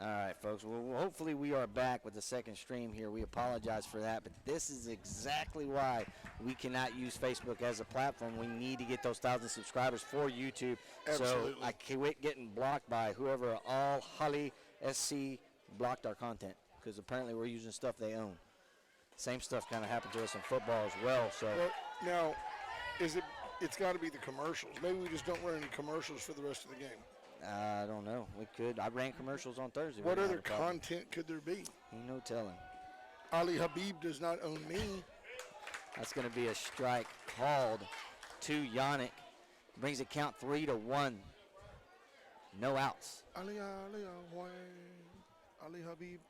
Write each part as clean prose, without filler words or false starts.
All right, folks. Well, hopefully we are back with the second stream here. We apologize for that, but this is exactly why we cannot use Facebook as a platform. We need to get those 1,000 subscribers for YouTube. Absolutely. So I quit getting blocked by whoever all Holly SC blocked our content because apparently we're using stuff they own. Same stuff kind of happened to us in football as well. So now, it's got to be the commercials. Maybe we just don't run any commercials for the rest of the game. I don't know. We could. I ran commercials on Thursday. What other content could there be? Ain't no telling. Ali Habib does not own me. That's going to be a strike called to Yannick. Brings the count 3-1. No outs. Ali Habib.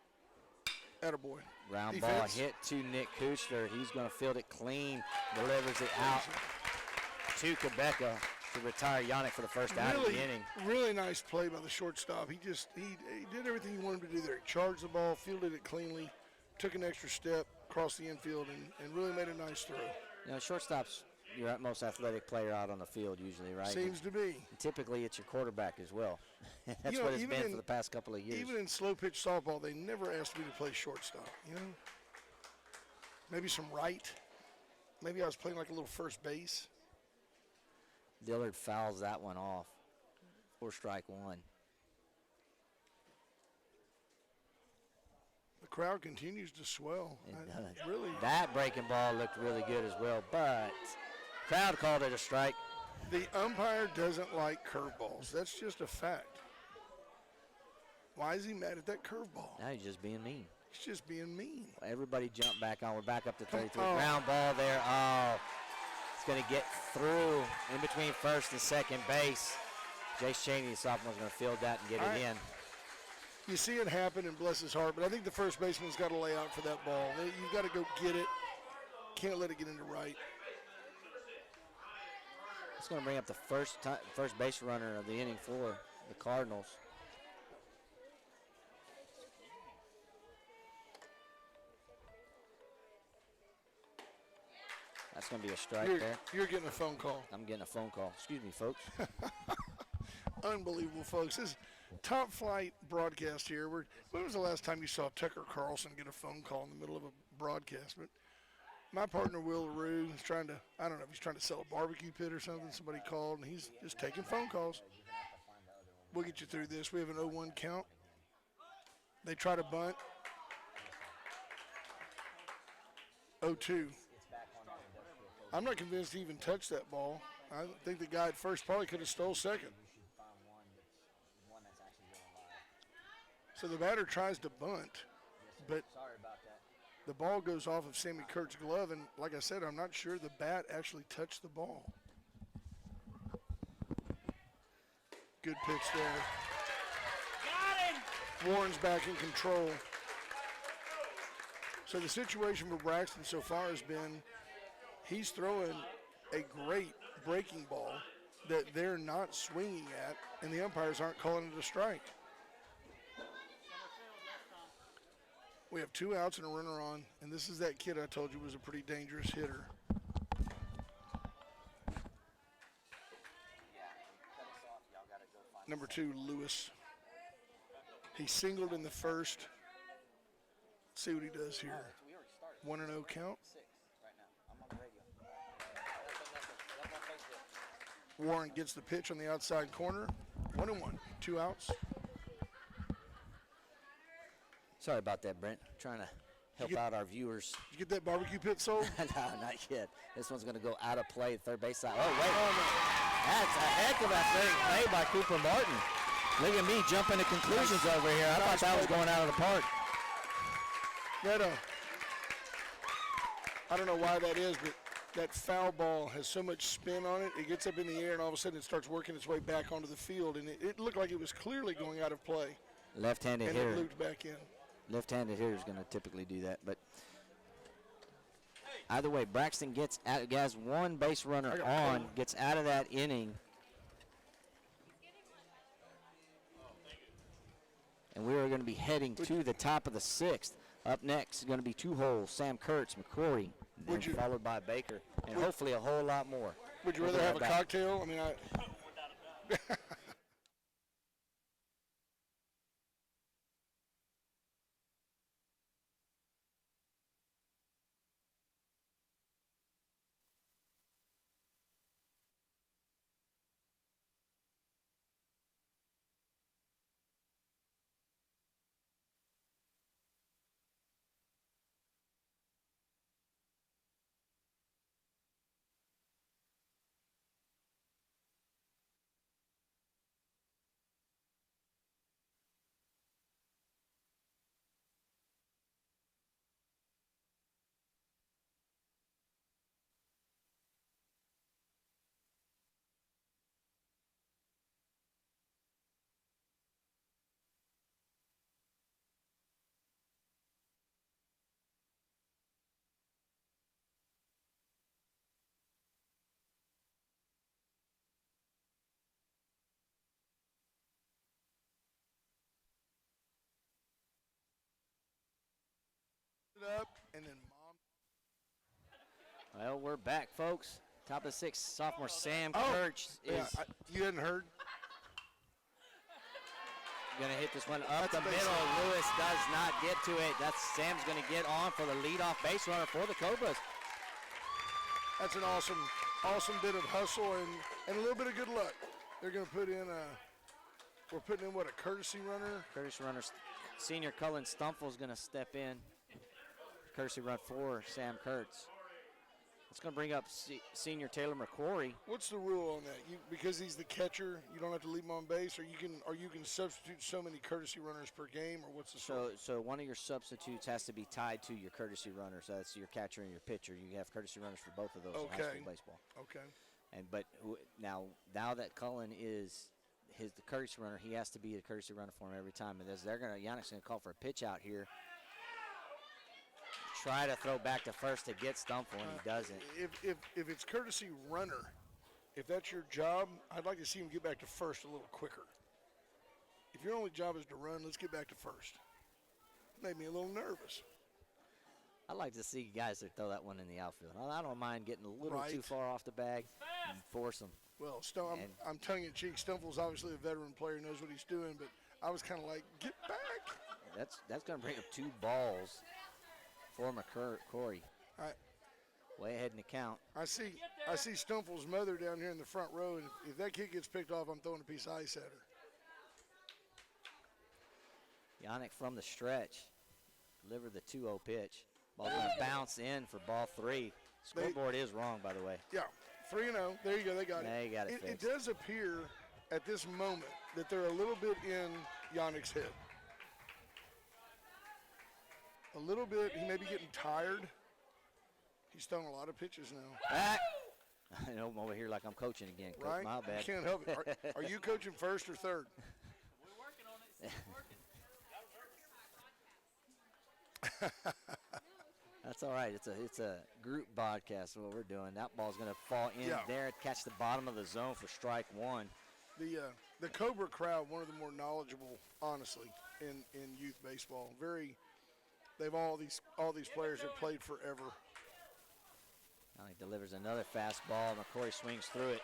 Attaboy. Round Defense. ball hit to Nick Kuchler. He's going to field it clean. Delivers it out to Quebeca to retire Yannick for the first out of the inning. Really nice play by the shortstop. He did everything he wanted him to do there. He charged the ball, fielded it cleanly, took an extra step across the infield, and really made a nice throw. You know, shortstop's your most athletic player out on the field usually, right? Seems to be. And typically it's your quarterback as well. That's what it's been for the past couple of years. Even in slow pitch softball, they never asked me to play shortstop, you know? Maybe some right. Maybe I was playing like a little first base. Dillard fouls that one off for strike one. The crowd continues to swell. It does. Really. That breaking ball looked really good as well, but crowd called it a strike. The umpire doesn't like curveballs. That's just a fact. Why is he mad at that curveball? Now he's just being mean. He's just being mean. Everybody jump back on. We're back up to 33. Oh. Ground ball there. Oh, it's going to get through in between first and second base. Jace Cheney, the sophomore, is going to field that and get it in. You see it happen, and bless his heart, but I think the first baseman's got to lay out for that ball. You've got to go get it. Can't let it get into right. It's going to bring up the first base runner of the inning for the Cardinals. That's going to be a strike there. You're getting a phone call. I'm getting a phone call. Excuse me, folks. Unbelievable, folks. This is top flight broadcast here. When was the last time you saw Tucker Carlson get a phone call in the middle of a broadcast? But my partner, Will LaRue, is trying to, I don't know if he's trying to sell a barbecue pit or something. Somebody called, and he's just taking phone calls. We'll get you through this. We have an 0-1 count. They try to bunt. 0-2. I'm not convinced he even touched that ball. I think the guy at first probably could have stole second. So the batter tries to bunt, but the ball goes off of Sammy Kurt's glove, and like I said, I'm not sure the bat actually touched the ball. Good pitch there. Got him! Warren's back in control. So the situation for Braxton so far has been he's throwing a great breaking ball that they're not swinging at, and the umpires aren't calling it a strike. We have 2 outs and a runner on, and this is that kid I told you was a pretty dangerous hitter. Number 2, Lewis. He singled in the first. Let's see what he does here. 1-0 count. Warren gets the pitch on the outside corner. 1-1, 2 outs. Sorry about that, Brent. Trying to help out our viewers. Did you get that barbecue pit sold? No, not yet. This one's going to go out of play, third base side. Oh, wait. Oh, no. That's a heck of athletic play by Cooper Martin. Look at me jumping to conclusions over here. I thought that was going out of the park. I don't know why that is, but that foul ball has so much spin on it. It gets up in the air, and all of a sudden it starts working its way back onto the field, and it looked like it was clearly going out of play. Left-handed and hitter. it looped back in. Left-handed hitter is going to typically do that, but either way, Braxton has one base runner on, gets out of that inning. And we are going to be heading to the top of the 6th. Up next is going to be 2 holes, Sam Kurtz, McCrory, then followed by Baker, and hopefully a whole lot more. Would you rather have a cocktail? I mean, up, and then mom. Well, we're back, folks. Top of the sixth, sophomore Sam Oh, Kirch is you hadn't heard? going to hit this one up That's the a base middle. hit. Lewis does not get to it. That's Sam's going to get on for the leadoff base runner for the Cobras. That's an awesome bit of hustle and a little bit of good luck. They're going to put in we're putting in what, a courtesy runner? Courtesy runner, senior Cullen Stumple is going to step in. Courtesy run for Sam Kurtz. It's going to bring up senior Taylor McQuarrie. What's the rule on that? Because he's the catcher, you don't have to leave him on base, or you can substitute so many courtesy runners per game, or what's the So one of your substitutes has to be tied to your courtesy runner. So that's your catcher and your pitcher. You have courtesy runners for both of those in high Okay. school baseball. Okay. But now that Cullen is the courtesy runner, he has to be a courtesy runner for him every time. And Yannick's going to call for a pitch out here. Try to throw back to first to get Stumple, and he doesn't. If it's courtesy runner, if that's your job, I'd like to see him get back to first a little quicker. If your only job is to run, let's get back to first. Made me a little nervous. I like to see guys that throw that one in the outfield. I don't mind getting a little too Right. far off the bag and force them. Well, I'm tongue in cheek. Stumple's obviously a veteran player, knows what he's doing, but I was kind of like, get back. That's going to bring up 2 balls for McQuarrie. All right. Way ahead in the count. I see Stumple's mother down here in the front row, and if that kid gets picked off, I'm throwing a piece of ice at her. Yannick from the stretch delivered the 2-0 pitch. Ball's going to bounce in for ball 3. Scoreboard is wrong, by the way. Yeah, 3-0. There you go. They got it. They got it It fixed. does appear at this moment that they're a little bit in Yannick's head. A little bit. He may be getting tired. He's thrown a lot of pitches now. Back. I know I'm over here like I'm coaching again. Coach, Right? my bad. You can't help it. Are you coaching first or third? We're working on it. We're working. That's all right. It's a group broadcast. What we're doing. That ball's going to fall in Yeah. there, catch the bottom of the zone for strike 1. The Cobra crowd, one of the more knowledgeable, honestly, in youth baseball. They've all these players have played forever. He delivers another fastball. McCoy swings through it.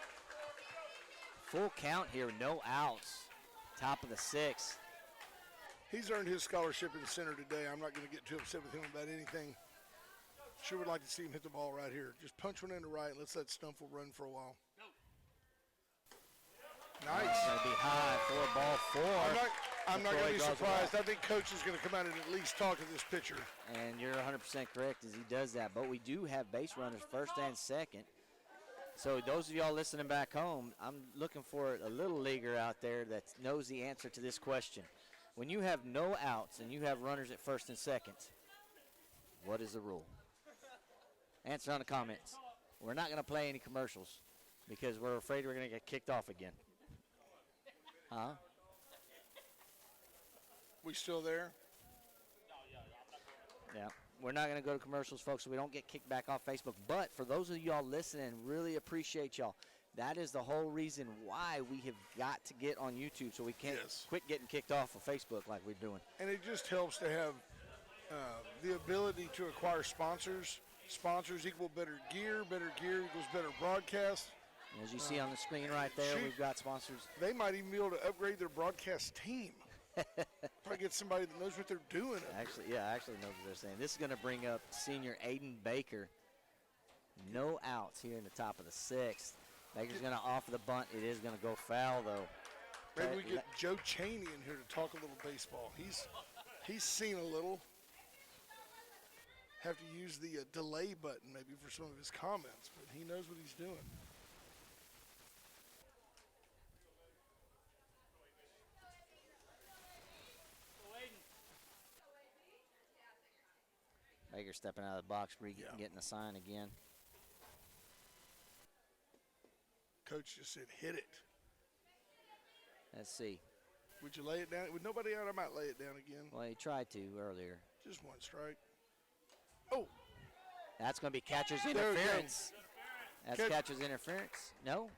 Full count here, no outs. Top of the 6th. He's earned his scholarship in center today. I'm not going to get too upset with him about anything. Sure would like to see him hit the ball right here. Just punch one in the right. Let's let Stumple run for a while. Nice. Going to be high for ball 4. I'm not going to be McCoy draws it surprised. back. I think Coach is going to come out and at least talk to this pitcher. And you're 100% correct as he does that. But we do have base runners first and second. So those of y'all listening back home, I'm looking for a little leaguer out there that knows the answer to this question. When you have no outs and you have runners at first and second, what is the rule? Answer on the comments. We're not going to play any commercials because we're afraid we're going to get kicked off again. Huh? We still there? Yeah. We're not going to go to commercials, folks, so we don't get kicked back off Facebook. But for those of y'all listening, really appreciate y'all. That is the whole reason why we have got to get on YouTube, so we can't quit getting kicked off of Facebook like we're doing. And it just helps to have the ability to acquire sponsors. Sponsors equal better gear equals better broadcast. As you see on the screen right there, we've got sponsors. They might even be able to upgrade their broadcast team. Probably get somebody that knows what they're doing. Actually knows what they're saying. This is going to bring up senior Aiden Baker. No outs here in the top of the 6th. Baker's going to offer the bunt. It is going to go foul, though. Maybe we get Joe Cheney in here to talk a little baseball. He's seen a little. Have to use the delay button maybe for some of his comments, but he knows what he's doing. Baker stepping out of the box, getting the sign again. Coach just said, hit it. Let's see. Would you lay it down? With nobody out, I might lay it down again. Well, he tried to earlier. Just one strike. Oh. That's going to be catcher's There we go. interference. That's catcher's interference. No?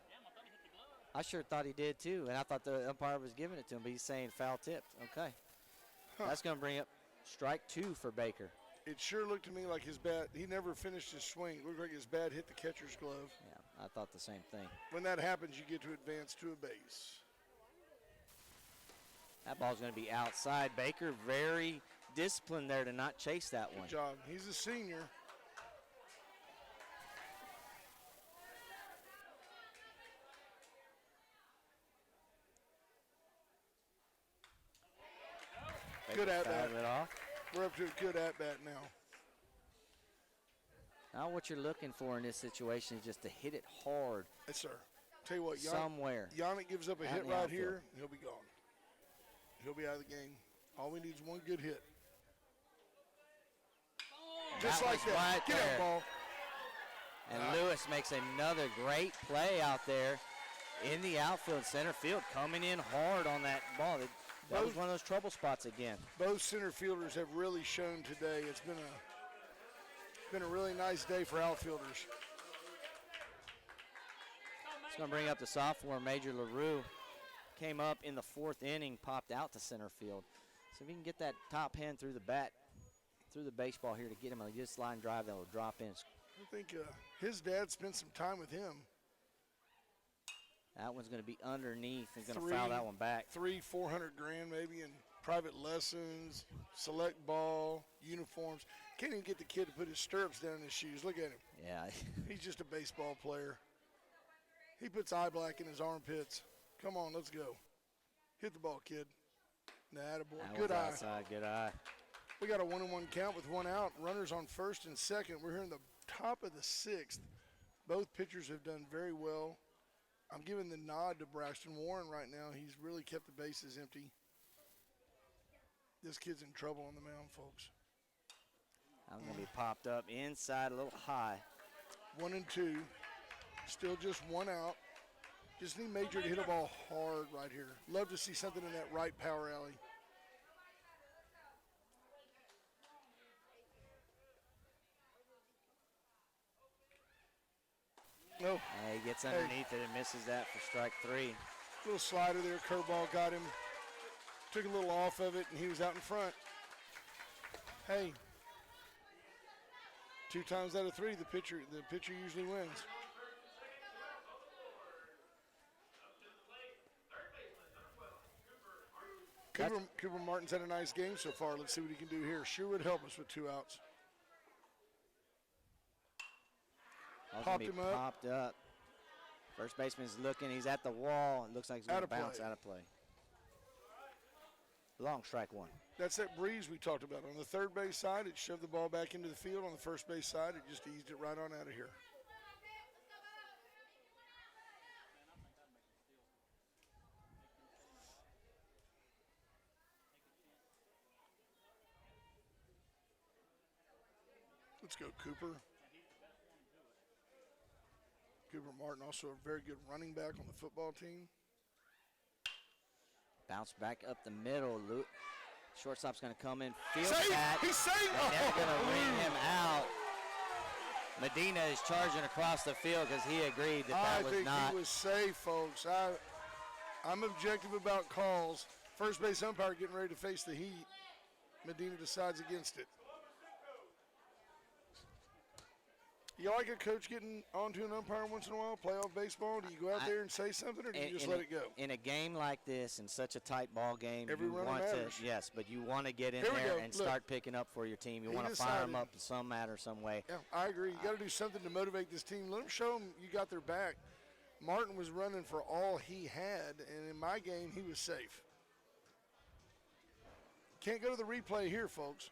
I sure thought he did too, and I thought the umpire was giving it to him, but he's saying foul tipped. Okay. Huh. That's going to bring up strike 2 for Baker. It sure looked to me like his bat, he never finished his swing. It looked like his bat hit the catcher's glove. Yeah, I thought the same thing. When that happens, you get to advance to a base. That ball's going to be outside. Baker very disciplined there to not chase that one. Good job. He's a senior. Baker Good at bat. fouled it off. We're up to a good at-bat now. Now what you're looking for in this situation is just to hit it hard Yes, sir. Tell you what, somewhere. Yannick gives up a Out hit in the right outfield. here, he'll be gone. He'll be out of the game. All we need is one good hit. Just That like was that. right Get there. up, ball. And Lewis makes another great play out there in the outfield, center field, coming in hard on that ball. That was one of those trouble spots again. Both center fielders have really shown today. It's been a really nice day for outfielders. It's going to bring up the sophomore, Major LaRue. Came up in the fourth inning, popped out to center field. So if he can get that top hand through the bat, through the baseball here to get him a just line drive that will drop in. I think his dad spent some time with him. That one's going to be underneath and going to foul that one back. 400 grand maybe in private lessons, select ball, uniforms. Can't even get the kid to put his stirrups down in his shoes. Look at him. Yeah. He's just a baseball player. He puts eye black in his armpits. Come on, let's go. Hit the ball, kid. Nah, attaboy. That Good one's eye. outside, good eye. We got a 1-1 count with one out. Runners on first and second. We're here in the top of the sixth. Both pitchers have done very well. I'm giving the nod to Braxton Warren right now. He's really kept the bases empty. This kid's in trouble on the mound, folks. That one's going to be popped up inside a little high. 1 and 2. Still just one out. Just need Major to hit a ball hard right here. Love to see something in that right power alley. No. He gets underneath it and misses that for strike 3. Little slider there, curveball got him. Took a little off of it, and he was out in front. Hey, 2 times out of 3, the pitcher usually wins. Cooper Martin's had a nice game so far. Let's see what he can do here. Sure would help us with 2 outs. Ball's Popped gonna be him up. Popped up. First baseman's looking. He's at the wall. It looks like he's going Out to of bounce play. out of play. Long strike 1. That's that breeze we talked about. On the third base side, it shoved the ball back into the field. On the first base side, it just eased it right on out of here. Let's go, Cooper. Cooper Martin, also a very good running back on the football team. Bounce back up the middle. Shortstop's going to come in. Field Save! that. He's saved! And they're going to Oh! ring him out. Medina is charging across the field because he agreed that I that was think not. he was safe, folks. I'm objective about calls. First base umpire getting ready to face the heat. Medina decides against it. You like a coach getting onto an umpire once in a while, playoff baseball? Do you go out there and say something, or do you just let it go? In a game like this, in such a tight ball game, Every you runner want matters. to, yes, but you want to get in Here we there go. and Look. start picking up for your team. You He want to fire them decided. up in some matter, some way. Yeah, I agree. You got to do something to motivate this team. Let them show them you got their back. Martin was running for all he had, and in my game, he was safe. Can't go to the replay here, folks.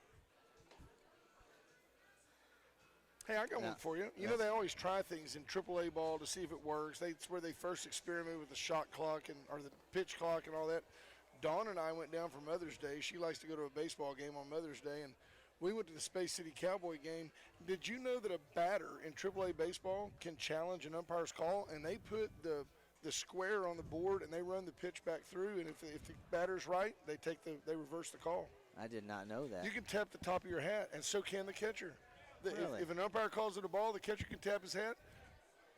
Hey, I got Yeah. one for you. You know, they always try things in AAA ball to see if it works. It's where they first experiment with the shot clock or the pitch clock and all that. Dawn and I went down for Mother's Day. She likes to go to a baseball game on Mother's Day, and we went to the Space City Cowboy game. Did you know that a batter in AAA baseball can challenge an umpire's call, and they put the square on the board and they run the pitch back through, and if the batter's right, they reverse the call. I did not know that. You can tap the top of your hat, and so can the catcher. Really? If an umpire calls it a ball, the catcher can tap his hat.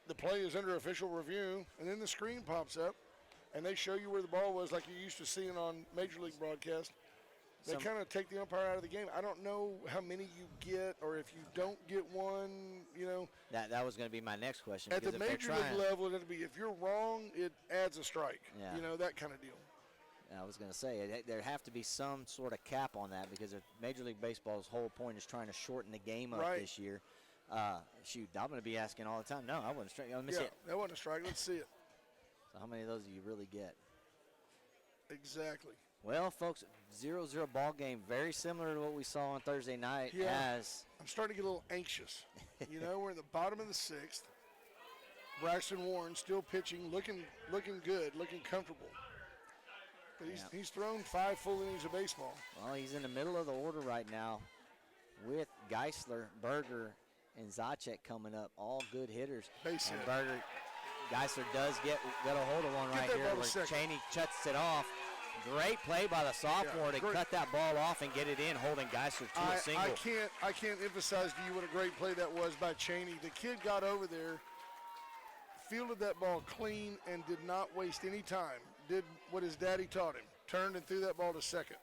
The play is under official review, and then the screen pops up, and they show you where the ball was like you're used to seeing on Major League broadcast. They kind of take the umpire out of the game. I don't know how many you get, or if you don't get one, you know. That was going to be my next question. At the because if major they're trying, league level, it'll be if you're wrong, it adds a strike. Yeah. You know, that kind of deal. I was going to say, there have to be some sort of cap on that because if Major League Baseball's whole point is trying to shorten the game up Right. this year. Shoot, I'm going to be asking all the time. No, I wasn't straight. Let me see Yeah, it. that wasn't a strike. Let's see it. So how many of those do you really get? Exactly. Well, folks, 0-0 ball game, very similar to what we saw on Thursday night. Yeah. As I'm starting to get a little anxious. You know, we're in the bottom of the sixth. Braxton Warren still pitching, looking good, looking comfortable. But he's thrown 5 full innings of baseball. well, he's in the middle of the order right now with Geisler, Berger, and Zacek coming up, all good hitters. Base and hit. Geisler does get a hold of one Get right that here ball to where second. Cheney shuts it off. Great play by the sophomore to great. cut that ball off and get it in, holding Geisler to a single. I can't emphasize to you what a great play that was by Cheney. The kid got over there, fielded that ball clean, and did not waste any time. Did what his daddy taught him. Turned and threw that ball to second.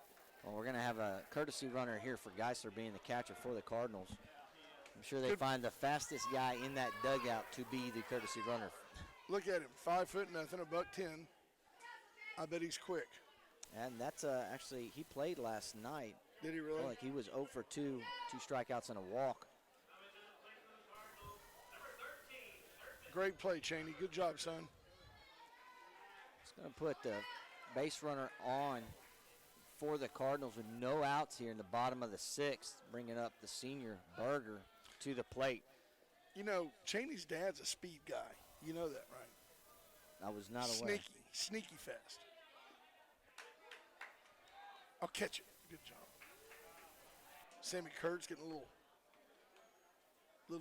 Well, we're going to have a courtesy runner here for Geisler being the catcher for the Cardinals. I'm sure they find the fastest guy in that dugout to be the courtesy runner. Look at him, 5'0", $110. I bet he's quick. And that's actually, he played last night. Did he really? Like he was 0 for 2, 2 strikeouts and a walk. Great play, Cheney. Good job, son. It's going to put the base runner on for the Cardinals with no outs here in the bottom of the sixth, bringing up the senior Berger to the plate. You know, Cheney's dad's a speed guy. You know that, right? I was not aware. Sneaky fast. I'll catch it. Good job. Sammy Kurtz getting a little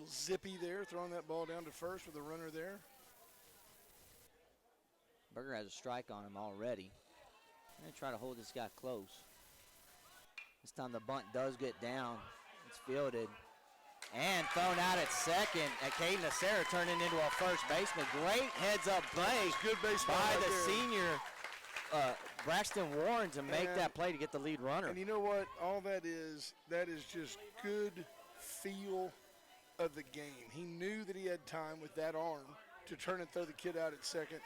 zippy there, throwing that ball down to first with a runner there. Berger has a strike on him already. I'm going to try to hold this guy close. This time the bunt does get down. It's fielded. And thrown out at second. At Caden Acera turning into a first baseman. Great heads-up play Good baseball by right the there. senior Braxton Warren to make that play to get the lead runner. And you know what? All that is just good feel of the game. He knew that he had time with that arm to turn and throw the kid out at second.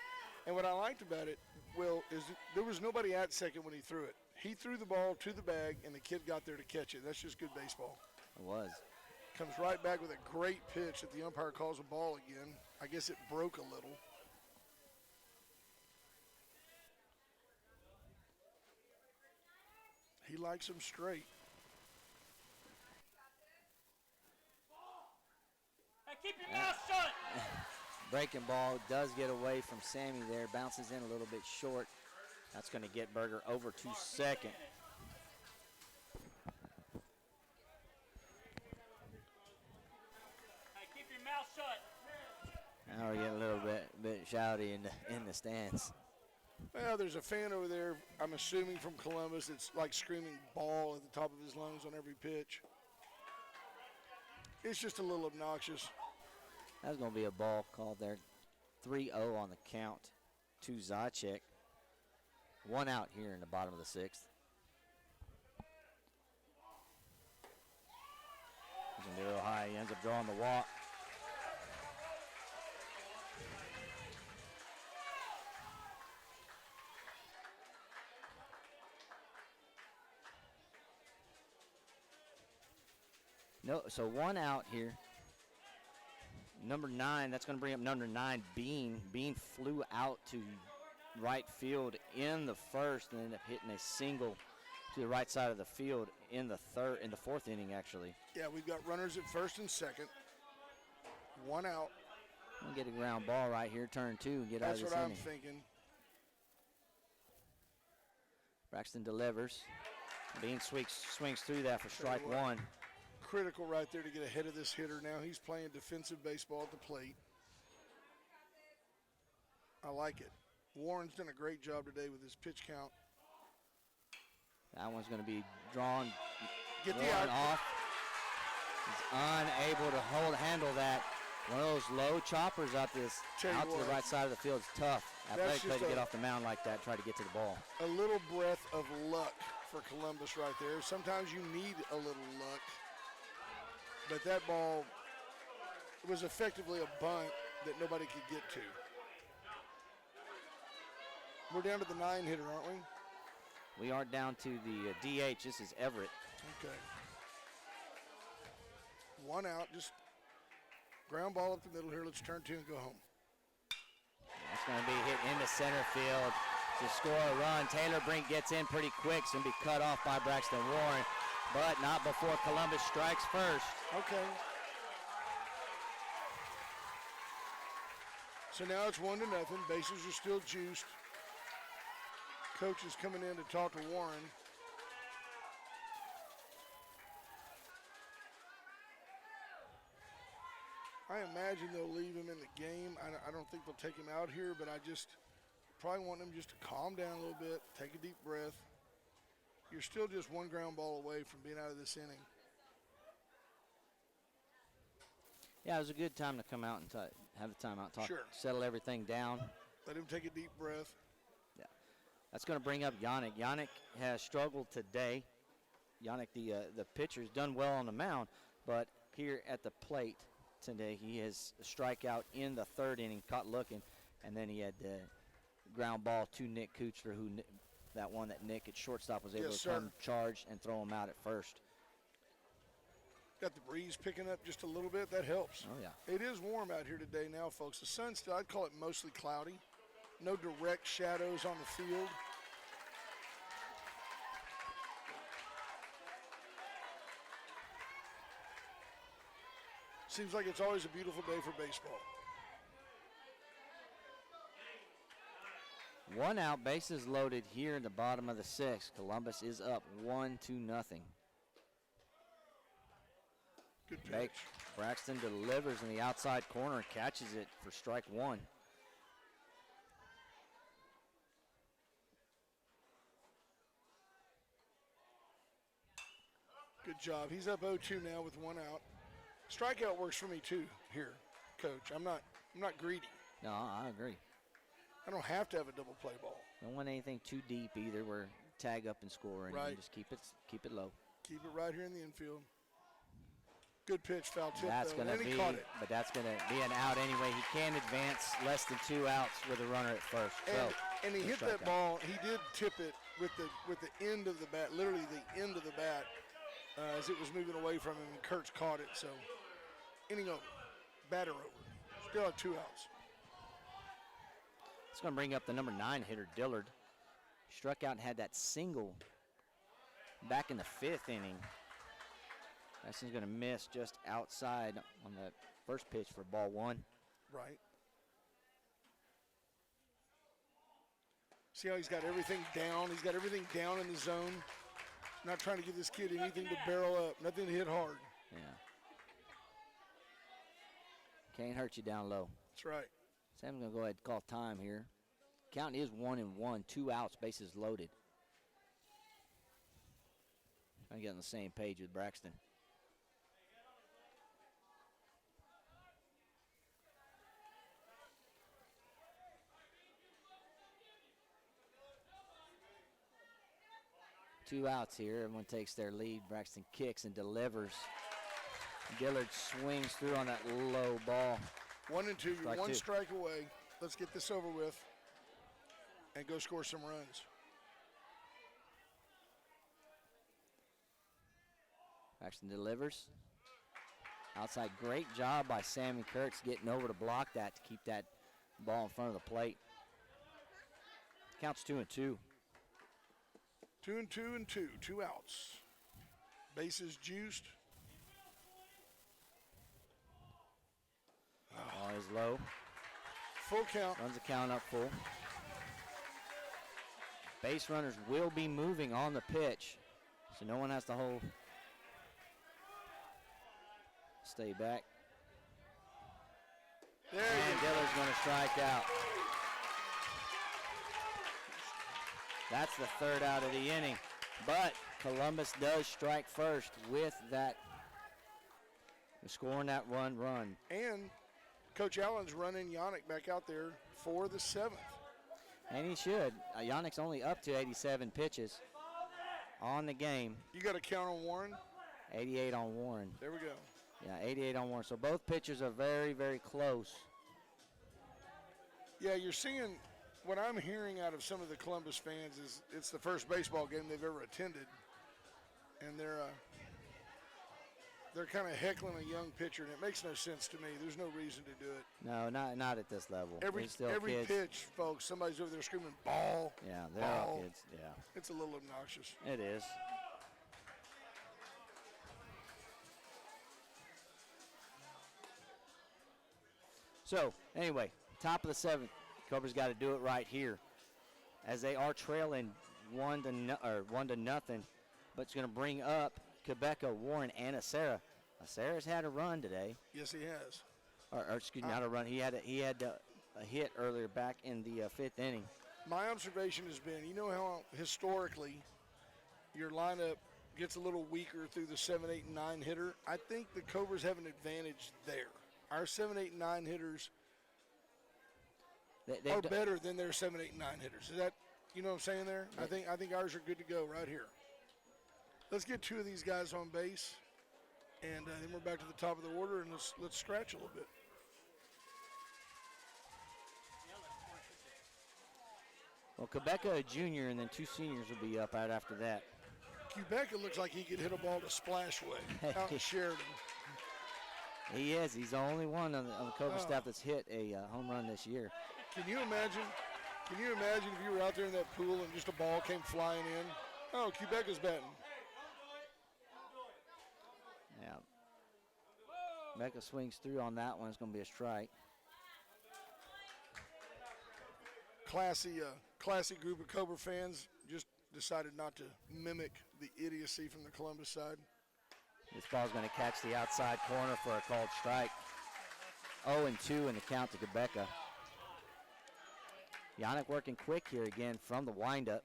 And what I liked about it, Will, is there was nobody at second when he threw it. He threw the ball to the bag, and the kid got there to catch it. That's just good baseball. It was. Comes right back with a great pitch that the umpire calls a ball again. I guess it broke a little. He likes them straight. Hey, keep your mouth shut. Breaking ball does get away from Sammy there. Bounces in a little bit short. That's going to get Berger over to second. Hey, keep your mouth shut. Now we're getting a little bit shouty in the stands. Well, there's a fan over there, I'm assuming from Columbus, that's like screaming ball at the top of his lungs on every pitch. It's just a little obnoxious. That's going to be a ball called there. 3-0 on the count to Zacek. 1 out here in the bottom of the sixth. He's going to be a little high. He ends up drawing the walk. No, so 1 out here. Number 9, that's going to bring up number 9, Bean. Bean flew out to right field in the first and ended up hitting a single to the right side of the field in the fourth inning, actually. Yeah, we've got runners at first and second. 1 out. We'll get a ground ball right here, turn 2, and get out of That's this what I'm inning. thinking. Braxton delivers. Bean swings through that for strike 1. Critical right there to get ahead of this hitter now. He's playing defensive baseball at the plate. I like it. Warren's done a great job today with his pitch count. That one's going to be drawn. Get the Warren out. off. He's unable to handle that. One of those low choppers out to Tell you the what. right side of the field is tough. That's Athletic play just to get a- off the mound like that, try to get to the ball. A little breath of luck for Columbus right there. Sometimes you need a little luck. But that ball was effectively a bunt that nobody could get to. We're down to the 9-hitter, aren't we? We are down to the DH. This is Everett. Okay. 1 out, just ground ball up the middle here. Let's turn 2 and go home. That's going to be hit into center field to score a run. Taylor Brink gets in pretty quick. It's going to be cut off by Braxton Warren, but not before Columbus strikes first. Okay. So now it's 1-0. Bases are still juiced. Coach is coming in to talk to Warren. I imagine they'll leave him in the game. I don't think they'll take him out here, but I just probably want him just to calm down a little bit, take a deep breath. You're still just 1 ground ball away from being out of this inning. Yeah, it was a good time to come out and have the timeout, talk, Sure. settle everything down. Let him take a deep breath. Yeah, that's going to bring up Yannick. Yannick has struggled today. Yannick, the pitcher's done well on the mound, but here at the plate today, he has a strikeout in the 3rd inning, caught looking, and then he had the ground ball to Nick Kuchler, that one that Nick at shortstop was able Yes, to come charge and throw him out at first. Got the breeze picking up just a little bit. That helps. Oh, yeah. It is warm out here today now, folks. The sun's still, I'd call it mostly cloudy. No direct shadows on the field. Seems like it's always a beautiful day for baseball. 1 out, bases loaded here in the bottom of the 6th. Columbus is up 1-0. Good pitch. Braxton delivers in the outside corner and catches it for strike 1. Good job. He's up 0-2 now with 1 out. Strikeout works for me too here, Coach. I'm not greedy. No, I agree. I don't have to have a double play ball. Don't want anything too deep either where tag up and score, and Right. just keep it low. Keep it right here in the infield. Good pitch, foul tip That's though, going to and he be, caught it. but that's going to be an out anyway. He can advance less than 2 outs with a runner at first. And he no hit that strikeout. ball. He did tip it with the end of the bat, literally the end of the bat, as it was moving away from him. And Kurtz caught it. So inning over, batter over. Still have 2 outs. It's going to bring up the number 9 hitter, Dillard. Struck out and had that single back in the 5th inning. Braxton's going to miss just outside on the first pitch for ball 1. Right. See how he's got everything down? He's got everything down in the zone. Not trying to give this kid anything to barrel up, nothing to hit hard. Yeah. Can't hurt you down low. That's right. Sam's going to go ahead and call time here. Count is 1-1, 2 outs, bases loaded. Trying to get on the same page with Braxton. Two outs here. Everyone takes their lead. Braxton kicks and delivers. Dillard swings through on that low ball. 1-2. You're Strike 1 2. strike away. Let's get this over with and go score some runs. Braxton delivers. Outside, great job by Sammy Kurtz getting over to block that to keep that ball in front of the plate. Counts 2-2. 2-2 and 2. 2 outs. Bases juiced. Ball is low. Full count. Runs the count up full. Base runners will be moving on the pitch, so no one has to hold. Stay back. There And you go. Dillard's going to strike out. That's the 3rd out of the inning. But Columbus does strike first with that, scoring that run. And Coach Allen's running Yannick back out there for the 7th. And he should. Yannick's only up to 87 pitches. on the game. You got to count on Warren. 88 on Warren. There we go. Yeah, 88 on Warren. So both pitchers are very, very close. Yeah, you're seeing what I'm hearing out of some of the Columbus fans is it's the first baseball game they've ever attended, and they're kind of heckling a young pitcher, and it makes no sense to me. There's no reason to do it. No, not at this level. Every They're still kids. pitch, folks, somebody's over there screaming ball. Yeah, they're all ball. kids. Yeah, It's a little obnoxious. it is. So, anyway, top of the seventh. Cobras got to do it right here, as they are trailing 1-0, but it's going to bring up Quebeca, Warren, and Acera. Acera's had a run today, Yes, he has. or excuse me, not a run. He had a hit earlier back in the fifth inning. My observation has been, you know how historically your lineup gets a little weaker through the 7, 8, and 9 hitter? I think the Cobras have an advantage there. Our 7, 8, and 9 hitters They've are done- better than their 7, 8, and 9 hitters. Is that, you know what I'm saying there? I think ours are good to go right here. Let's get two of these guys on base, and then we're back to the top of the order, and let's scratch a little bit. Well, Quebeca, a junior, and then two seniors will be up right after that. Quebeca looks like he could hit a ball to splashway out in Sheridan. He is. He's the only one on the Cobra Oh. staff that's hit a home run this year. Can you imagine? Can you imagine if you were out there in that pool and just a ball came flying in? Oh, Quebeca's batting. Yeah. Quebeca swings through on that one. It's going to be a strike. Classy group of Cobra fans just decided not to mimic the idiocy from the Columbus side. This ball's going to catch the outside corner for a called strike. 0-2 in the count to Quebeca. Yannick working quick here again from the windup.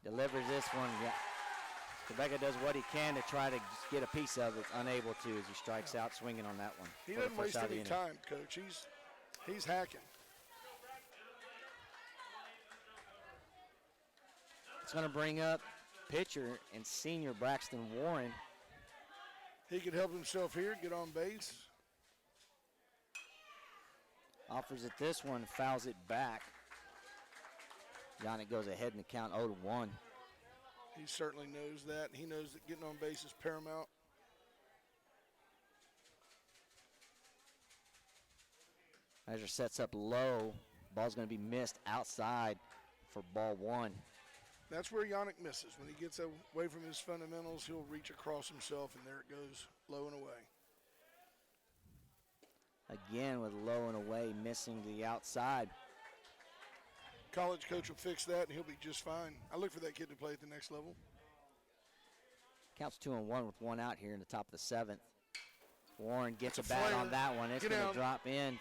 Delivers this one. Yeah. Quebeca does what he can to try to just get a piece of it. Unable to as he strikes out swinging on that one. He for the doesn't first waste out of the any inning. time, Coach. He's hacking. It's going to bring up pitcher and senior Braxton Warren. He could help himself here, get on base. Offers it this one, fouls it back. Yannick goes ahead in the count 0-1. He certainly knows that. He knows that getting on base is paramount. Measure sets up low. Ball's going to be missed outside for ball one. That's where Yannick misses. When he gets away from his fundamentals, he'll reach across himself, and there it goes, low and away. Again with low and away, missing the outside. College coach will fix that, and he'll be just fine. I look for that kid to play at the next level. Counts 2-1 with one out here in the top of the seventh. Warren gets a That's a bat flare. on that one. It's Get going down. to drop in.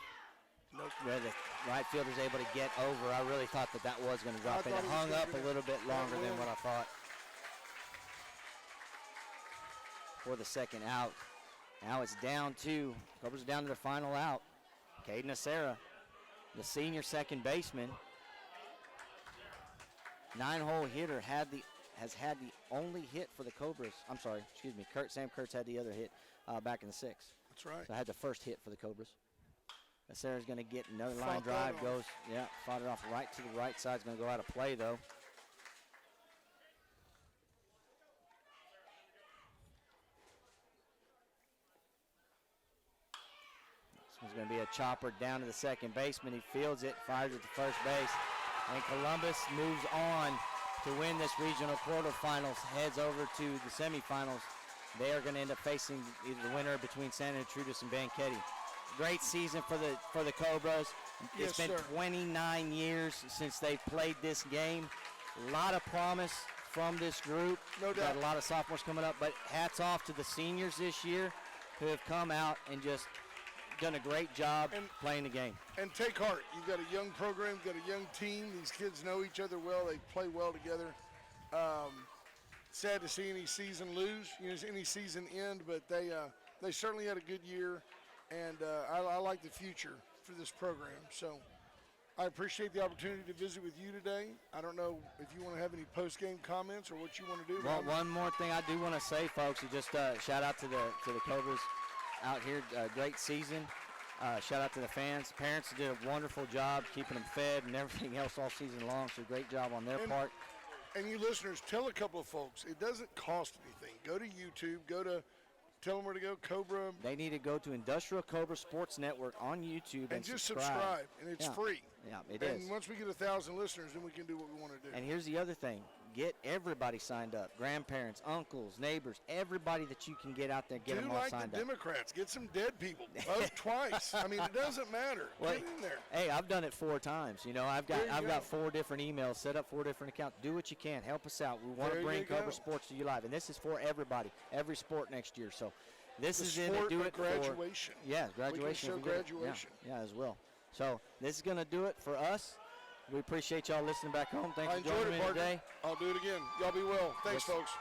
Nope. Where the right fielder's able to get over. I really thought that was going to drop in. thought It he was hung gonna up get a it. little bit longer than win. what I thought for the second out. Now it's down to, Cobras down to their final out. Caden Acera, the senior second baseman. 9-hole hitter has had the only hit for the Cobras. I'm sorry, excuse me. Sam Kurtz had the other hit back in the sixth. That's right. So I had the first hit for the Cobras. Acera's going to get another line Fought that drive. off. Goes, yeah, fought it off right to the right side. It's going to go out of play, though. This one's going to be a chopper down to the second baseman. He fields it, fires it to first base. And Columbus moves on to win this regional quarterfinals, heads over to the semifinals. They are going to end up facing either the winner between San Intrudas and Banquetti. Great season for the Cobras. Yes, It's been sir. 29 years since they've played this game. A lot of promise from this group. No doubt. Got a lot of sophomores coming up, but hats off to the seniors this year who have come out and just done a great job And- playing the game. And take heart. You've got a young program, you've got a young team. These kids know each other well. They play well together. Sad to see any season lose, any season end, but they certainly had a good year, and I like the future for this program. So I appreciate the opportunity to visit with you today. I don't know if you want to have any post-game comments or what you want to do. Well, one more thing I do want to say, folks, is just shout out to the Cobras out here. Great season. Shout out to the fans. Parents did a wonderful job keeping them fed and everything else all season long, so great job on their part. And you listeners, tell a couple of folks, it doesn't cost anything. Go to YouTube, tell them where to go, Cobra. They need to go to Industrial Cobra Sports Network on YouTube and just subscribe, and it's free. Yeah, it is. And once we get 1,000 listeners, then we can do what we want to do. And here's the other thing. Get everybody signed up. Grandparents, uncles, neighbors, everybody that you can get out there, get them all like signed the up. Democrats. Get some dead people. Vote twice. I mean, it doesn't matter. Well, get in there. Hey, I've done it 4 times. You know, I've There you go. got 4 different emails, set up 4 different accounts. Do what you can. Help us out. We want There to bring you go. Cobra Sports to you live. And this is for everybody, every sport next year. So this The is in to sport do of it graduation. for. Yeah, graduation. show if we get it. graduation. Yeah, as well. So this is going to do it for us. We appreciate y'all listening back home. Thanks I for enjoyed joining it, me partner. today. I'll do it again. Y'all be well. Thanks, Yes. folks.